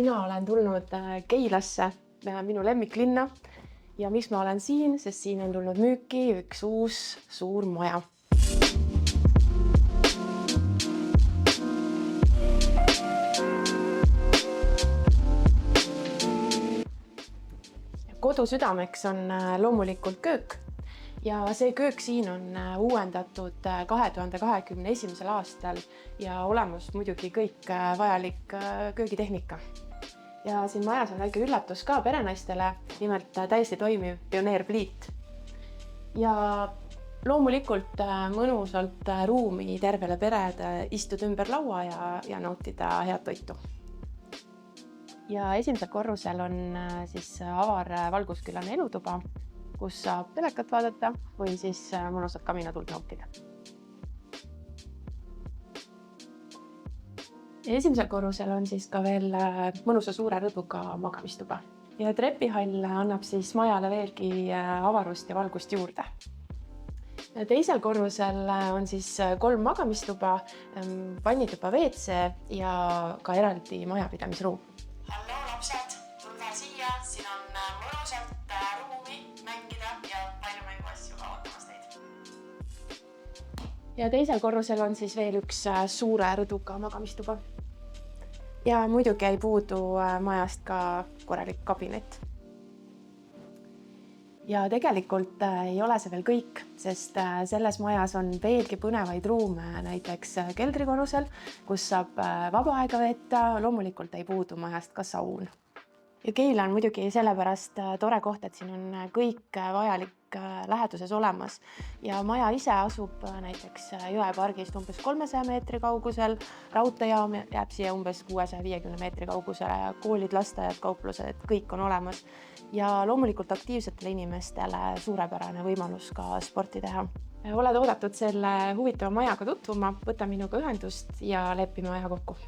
Mina olen tulnud Keilasse, minu lemmiklinna ja miks ma olen siin, sest siin on tulnud müüki üks uus suur maja. Kodu südameks on loomulikult köök ja see köök siin on uuendatud 2021. aastal ja olemas muidugi kõik vajalik köögitehnika. Ja siin majas on väike üllatus ka perenaistele, nimelt täiesti toimiv pioneerpliit. Ja loomulikult mõnusalt ruumi tervele perede istud ümber laua ja nautida head toitu. Ja esimesel korrusel on siis avar valgusküllane elutuba, kus saab telekat vaadata või siis mõnusat kaminatuld nautida. Esimesel korrusel on siis ka veel mõnusa suure rõduga magamistuba. Ja trepihall annab siis majale veelgi avarust ja valgust juurde. Teisel korrusel on siis 3 magamistuba, vannituba WC ja ka eraldi majapidamisruum. Hallo lapsed, tulge siia, siin on mõnusalt ruumi mängida ja palju mänguasju ka ootamas teid. Ja teisel korrusel on siis veel üks suure rõduga magamistuba. Ja muidugi ei puudu majast ka korralik kabinet. Ja tegelikult ei ole see veel kõik, sest selles majas on veelgi põnevaid ruume, näiteks keldrikorrusel, kus saab vaba aega veeta, loomulikult ei puudu majast ka saun. Ja Keila on muidugi sellepärast tore koht, et siin on kõik vajalik läheduses olemas. Ja maja ise asub näiteks jõepargist umbes 300 meetri kaugusel, raudteejaam jääb siia umbes 650 meetri kaugusele ja koolid, lasteaiad, kauplused, kõik on olemas. Ja loomulikult aktiivsetele inimestele suurepärane võimalus ka sporti teha. Oled oodatud selle huvitava majaga tutvuma, võta minuga ühendust ja lepime aja kokku.